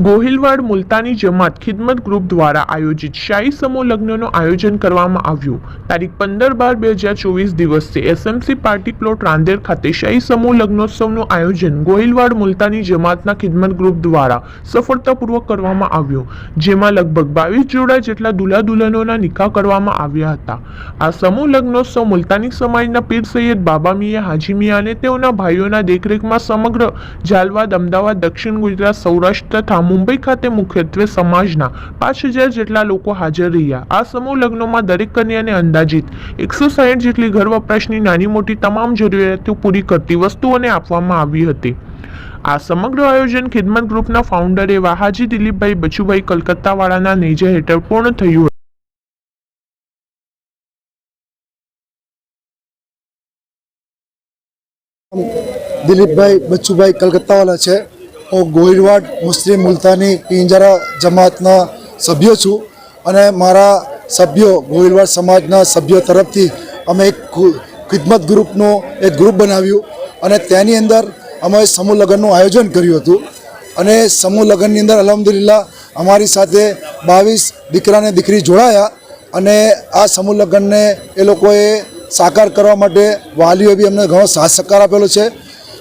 ગોહિલવાડ મુલતાની જમાત ખિદમત group દ્વારા આયોજિત શાહી સમૂહ લગ્નનું આયોજન કરવામાં આવ્યું। તારીખ 15/12/2024 દિવસે એસએમસી પાર્ટી પ્લોટ રાંદેર ખાતે શાહી સમૂહ લગ્નોત્સવનું આયોજન ગોહિલવાડ મુલતાની જમાતના ખિદમત ગ્રુપ દ્વારા સફળતાપૂર્વક કરવામાં આવ્યું, જેમાં લગભગ 22 જોડા જેટલા દુલ્હા દુલ્હનોના નિકાહ કરવામાં આવ્યા હતા। આ સમૂહ લગ્નોત્સવ મુલતાની સમાજના પીર સૈયદ બાબા મિયા હાજી મિયા અને તેઓના ભાઈઓના દેખરેખમાં સમગ્ર ઝાલવાડ, અમદાવાદ, દક્ષિણ ગુજરાત, સૌરાષ્ટ્ર તથા મુંબઈ ખાતે મુખ્યત્વે સમાજના 5000 જેટલા લોકો હાજર રહ્યા। આ સમૂહ લગ્નોમાં દરેક કન્યાને અંદાજિત 160 જેટલી ઘર વપરાશની નાની મોટી તમામ જરૂરિયાતો પૂરી કરતી વસ્તુઓને આપવામાં આવી હતી। આ સમગ્ર આયોજન ખિદમત ગ્રુપના ફાઉન્ડર એવા હાજી દિલીપભાઈ બચુભાઈ કલકત્તાવાળાના નેજા હેઠળ પૂર્ણ થયું। દિલીપભાઈ બચુભાઈ કલકત્તાવાળા છે। હું ગોહિલવાડ મુસ્લિમ મુલતાની પિંજરા જમાતના સભ્ય છું અને મારા સભ્યો ગોહિલવાડ સમાજના સભ્યો તરફથી અમે એક ખિદમત ગ્રુપનું એક ગ્રુપ બનાવ્યું અને તેની અંદર અમે સમૂહ લગ્નનું આયોજન કર્યું હતું અને સમૂહ લગ્નની અંદર અલ્હમ્દુલિલ્લાહ અમારી સાથે 22 દીકરા અને દીકરી જોડાયા અને આ સમૂહ લગ્નને એ લોકોએ સાકાર કરવા માટે વાલીઓએ બી અમને ઘણો સાથ સહકાર આપેલો છે।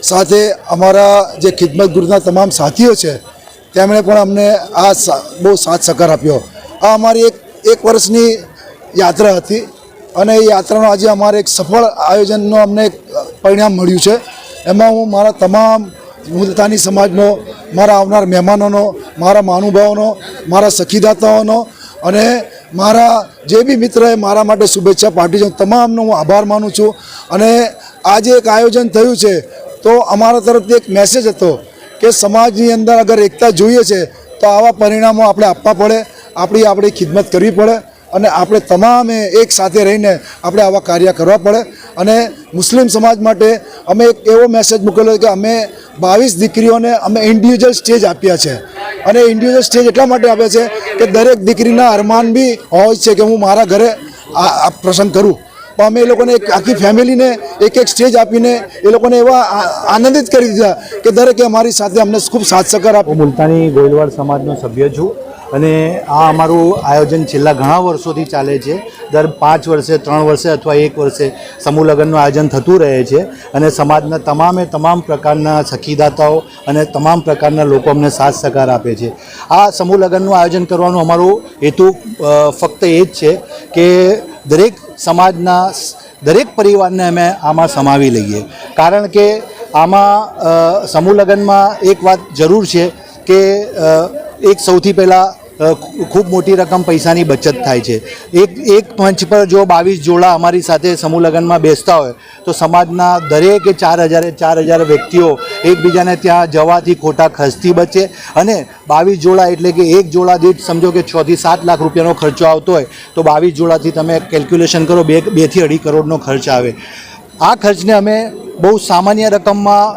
સાથે અમારા જે ખિદમત ગ્રુપના તમામ સાથીઓ છે તેમણે પણ અમને આ બહુ સાથ સહકાર આપ્યો। આ અમારી એક વર્ષની યાત્રા હતી અને એ યાત્રાનો આજે અમારે એક સફળ આયોજનનો અમને પરિણામ મળ્યું છે। એમાં હું મારા તમામ મુલતાની સમાજનો, મારા આવનાર મહેમાનોનો, મારા મહાનુભાવોનો, મારા સખીદાતાઓનો અને મારા જે બી મિત્રએ મારા માટે શુભેચ્છા પાઠવી છે તમામનો હું આભાર માનું છું। અને આજે એક આયોજન થયું છે તો અમારા તરફથી એક મેસેજ હતો કે સમાજની અંદર અગર એકતા જોઈએ છે તો આવા પરિણામો આપણે આપવા પડે, આપણી ખિદમત કરવી પડે અને આપણે તમામે એક સાથે રહીને આપણે આવા કાર્ય કરવા પડે। અને મુસ્લિમ સમાજ માટે અમે એક એવો મેસેજ મૂકેલો કે અમે 22 દીકરીઓને અમે ઇન્ડિવિજ્યુઅલ સ્ટેજ આપ્યા છે અને ઇન્ડિવિજ્યુઅલ સ્ટેજ એટલા માટે આપ્યા છે કે દરેક દીકરીના અરમાન બી હોય છે કે હું મારા ઘરે આ પ્રસંગ કરું, પણ અમે એ લોકોને એક આખી ફેમિલીને એક સ્ટેજ આપીને એ લોકોને એવા આનંદિત કરી દીધા કે દરેકે અમારી સાથે અમને ખૂબ સાથ સહકાર આપ્યો। મુલતાની ગોહિલવાડ સમાજનો સભ્ય છું અને આ અમારું આયોજન છેલ્લા ઘણા વર્ષોથી ચાલે છે। દર 5 વર્ષે, 3 વર્ષે અથવા 1 વર્ષે સમૂહ લગ્નનું આયોજન થતું રહે છે અને સમાજના તમામ પ્રકારના સખીદાતાઓ અને તમામ પ્રકારના લોકો અમને સાથ સહકાર આપે છે। આ સમૂહ લગ્નનું આયોજન કરવાનું અમારું હેતુ ફક્ત એ જ છે કે દરેક સમાજના દરેક પરિવારને અમે આમાં સમાવી લઈએ, કારણ કે આમાં સમૂહ લગ્નમાં એક વાત જરૂર છે કે એક સૌથી પહેલાં ખૂબ મોટી રકમ પૈસાની બચત થાય છે। એક મંચ પર જો 22 જોડા અમારી સાથે સમૂહ લગ્નમાં બેસતા હોય તો સમાજના દરેકે 4000 વ્યક્તિઓ એકબીજાને ત્યાં જવાથી ખોટા ખર્ચથી બચે અને 22 જોડા એટલે કે એક જોડા દીઠ સમજો કે 6 થી 7 લાખ રૂપિયાનો ખર્ચો આવતો હોય તો 22 જોડાથી તમે કેલ્ક્યુલેશન કરો 2 થી 2.5 કરોડનો ખર્ચ આવે। આ ખર્ચને અમે બહુ સામાન્ય રકમમાં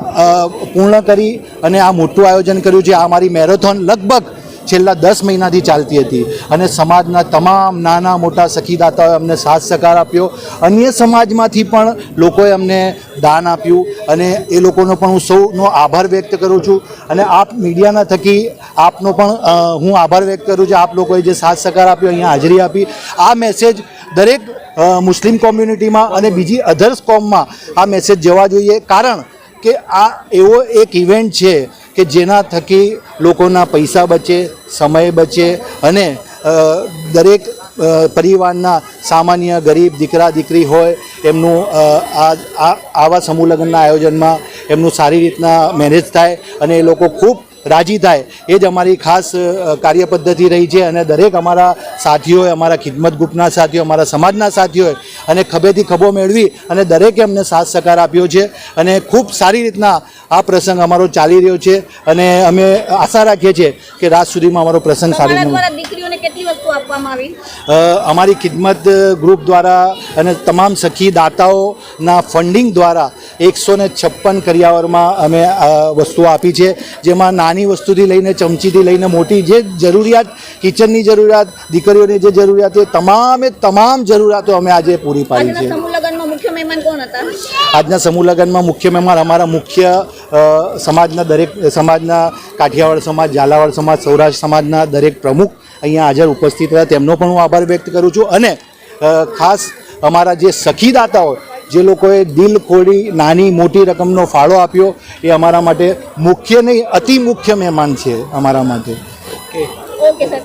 પૂર્ણ કરી અને આ મોટું આયોજન કર્યું છે। આ અમારી મેરેથોન લગભગ છેલ્લા 10 મહિનાથી ચાલતી હતી અને સમાજના તમામ નાના મોટા સખીદાતાઓએ અમને સાથ સહકાર આપ્યો। અન્ય સમાજમાંથી પણ લોકોએ અમને દાન આપ્યું અને એ લોકોનો પણ હું સૌનો આભાર વ્યક્ત કરું છું અને આપ મીડિયાના થકી આપનો પણ હું આભાર વ્યક્ત કરું છું। આપ લોકોએ જે સાથ સહકાર આપ્યો, અહીંયા હાજરી આપી, આ મેસેજ દરેક મુસ્લિમ કોમ્યુનિટીમાં અને બીજી અધર્સ કોમમાં આ મેસેજ જવા જોઈએ, કારણ કે આ એવો એક ઇવેન્ટ છે કે જેના થકી લોકોના પૈસા બચે, સમય બચે અને દરેક પરિવારના સામાન્ય ગરીબ દીકરા દીકરી હોય એમનું આવા સમૂહ લગ્નના આયોજનમાં એમનું સારી રીતના મેનેજ થાય અને એ લોકો ખૂબ રાજી થાય, એ જ અમારી ખાસ કાર્યપદ્ધતિ રહી છે। અને દરેક અમારા સાથીઓએ, અમારા ખિદમત ગ્રુપના સાથીઓ, અમારા સમાજના સાથીઓએ અને ખભેથી ખભો મેળવી અને દરેકે અમને સાથ સહકાર આપ્યો છે અને ખૂબ સારી રીતના આ પ્રસંગ અમારો ચાલી રહ્યો છે અને અમે આશા રાખીએ છીએ કે રાત સુધીમાં અમારો પ્રસંગ સારી અમારી ખિદમત ગ્રુપ દ્વારા અને તમામ સખી દાતાઓના ફંડિંગ દ્વારા 156 કરિયાવરમાં અમે વસ્તુઓ આપી છે, જેમાં નાની વસ્તુથી લઈને ચમચીથી લઈને મોટી જે જરૂરિયાત, કિચનની જરૂરિયાત, દીકરીઓની જે જરૂરિયાત, એ તમામ જરૂરિયાતો અમે આજે પૂરી પાડી છે। મુખ્ય મહેમાન કોણ હતા? આજના સમૂહ લગ્નમાં મુખ્ય મહેમાન અમારા મુખ્ય સમાજના દરેક સમાજના કાઠિયાવાડ સમાજ, ઝાલાવાડ સમાજ, સૌરાષ્ટ્ર સમાજના દરેક પ્રમુખ અહીંયા હાજર ઉપસ્થિત રહ્યા, તેમનો પણ હું આભાર વ્યક્ત કરું છું. અને ખાસ અમારા જે સખીદાતાઓ, જે લોકોએ દિલ ખોલી નાની મોટી રકમનો ફાળો આપ્યો, એ અમારા માટે મુખ્ય નહીં અતિ મુખ્ય મહેમાન છે અમારા માટે. Okay sir,